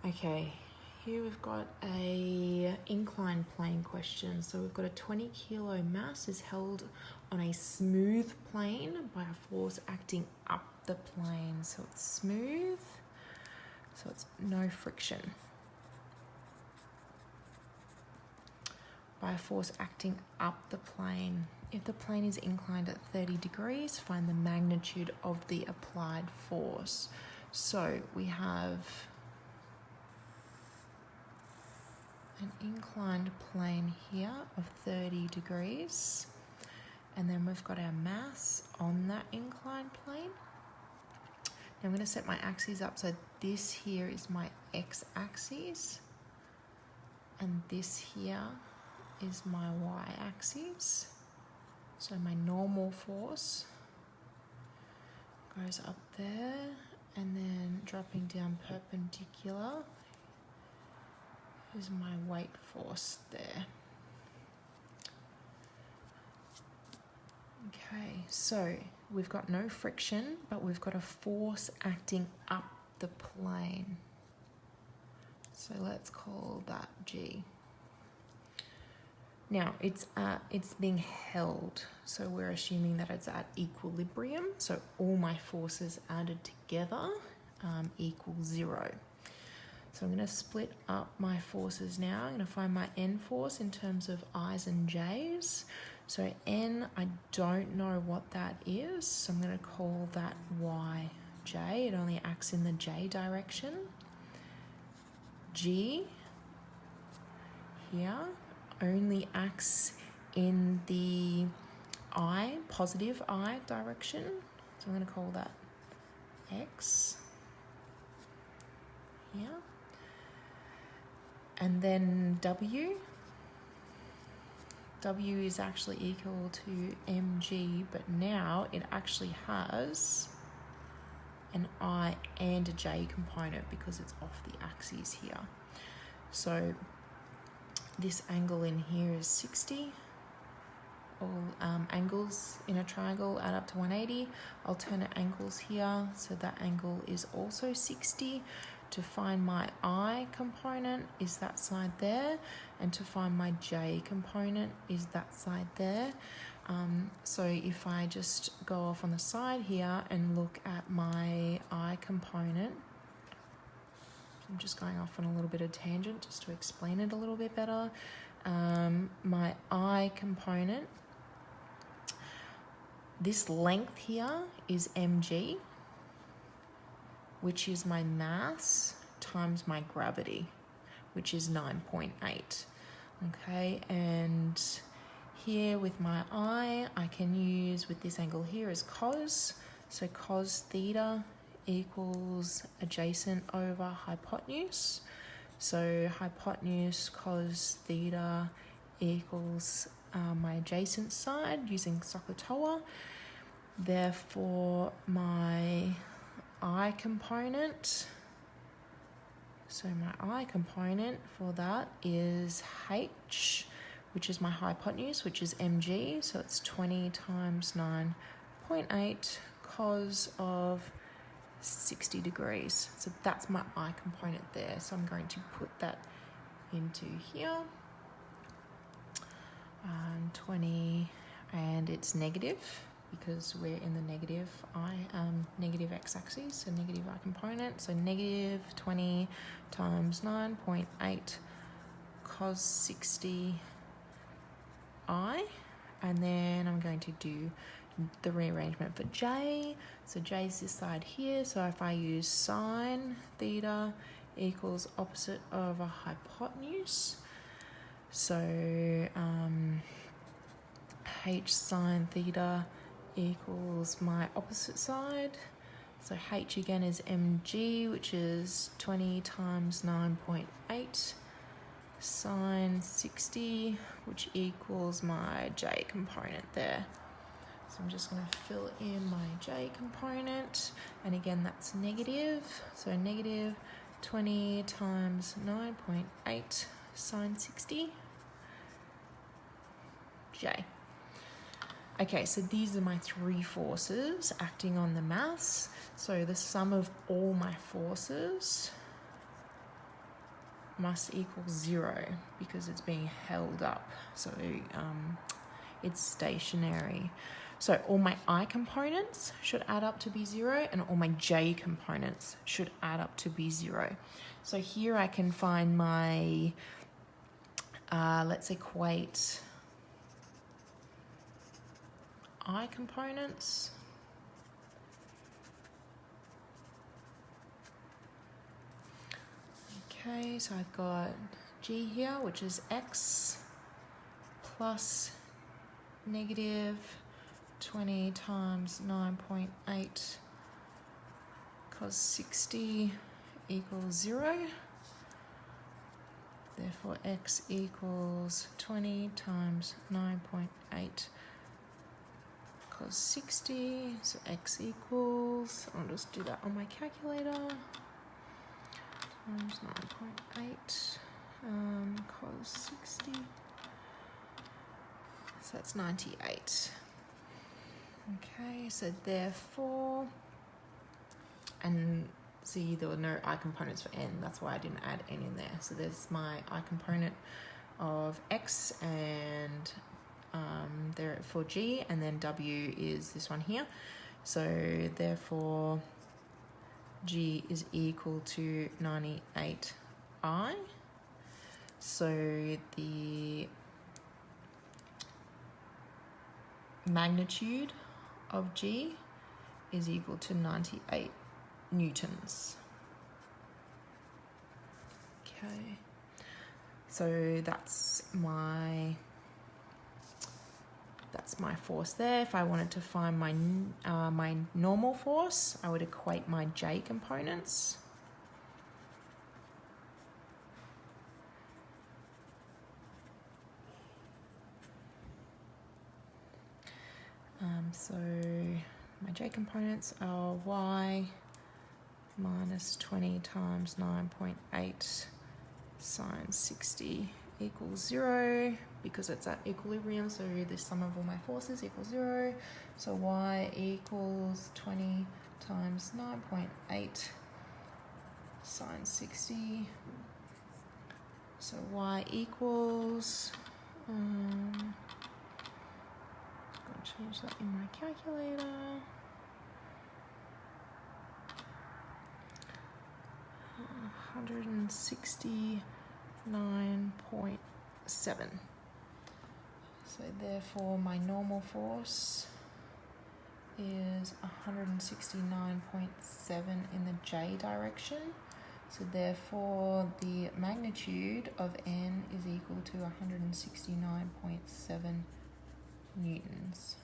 Okay, here we've got a inclined plane question. So we've got a 20 kilo mass is held on a smooth plane by a force acting up the plane. So it's smooth, so it's no friction. By a force acting up the plane. If the plane is inclined at 30 degrees, find the magnitude of the applied force. So we have an inclined plane here of 30 degrees, and then we've got our mass on that inclined plane. Now I'm going to set my axes up, so this here is my x-axis, and this here is my y-axis. So my normal force goes up there, and then dropping down perpendicular is my weight force there. Okay, so we've got no friction, but we've got a force acting up the plane. So let's call that G. Now it's being held, so we're assuming that it's at equilibrium. So all my forces added together equals 0. So I'm going to split up my forces now. I'm going to find my N force in terms of I's and J's. So N, I don't know what that is, so I'm going to call that YJ. It only acts in the J direction. G here only acts in the I, positive I direction. So I'm going to call that X here. And then W is actually equal to mg, but now it actually has an I and a J component because it's off the axes here. So this angle in here is 60. All angles in a triangle add up to 180. Alternate angles here, so that angle is also 60. To find my I component is that side there, and to find my J component is that side there. So if I just go off on the side here and look at my I component, I'm just going off on a little bit of tangent just to explain it a little bit better. My I component, this length here is mg, which is my mass times my gravity, which is 9.8. Okay, and here with my I can use with this angle here as cos. So cos theta equals adjacent over hypotenuse. So hypotenuse cos theta equals my adjacent side using SOHCAHTOA. Therefore, my I component, so my I component for that is H, which is my hypotenuse, which is mg, so it's 20 times 9.8 cos of 60 degrees. So that's my I component there. So I'm going to put that into here. 20, and it's negative because we're in the negative negative x-axis, so negative I component. So negative 20 times 9.8 cos 60 I, and then I'm going to do the rearrangement for J. So J is this side here, so if I use sine theta equals opposite over hypotenuse, so H sine theta equals my opposite side. So H again is mg, which is 20 times 9.8 sine 60, which equals my J component there. So I'm just going to fill in my J component, and again that's negative, so negative 20 times 9.8 sine 60 J. Okay, so these are my three forces acting on the mass. So the sum of all my forces must equal 0 because it's being held up. So it's stationary. So all my I components should add up to be 0 and all my J components should add up to be 0. So here I can find my, let's equate I components. Okay, so I've got G here, which is X plus negative 20 times 9.8 cos 60 equals 0. Therefore, X equals 20 times 9.8 cos 60. So X equals, I'll just do that on my calculator, times 9.8 cos 60. So that's 98. Okay, so therefore, and see there were no I components for N, that's why I didn't add N in there. So there's my I component of X, and there for G, and then W is this one here. So therefore G is equal to 98I. So the magnitude of G is equal to 98 newtons. Okay, so that's my force there. If I wanted to find my my normal force, I would equate my J components. So my J components are Y minus 20 times 9.8 sine 60 equals 0, because it's at equilibrium, so the sum of all my forces equals 0. So Y equals 20 times 9.8 sine 60. So Y equals, change that in my calculator. 169.7. So therefore my normal force is 169.7 in the J direction. So therefore the magnitude of N is equal to 169.7 newtons.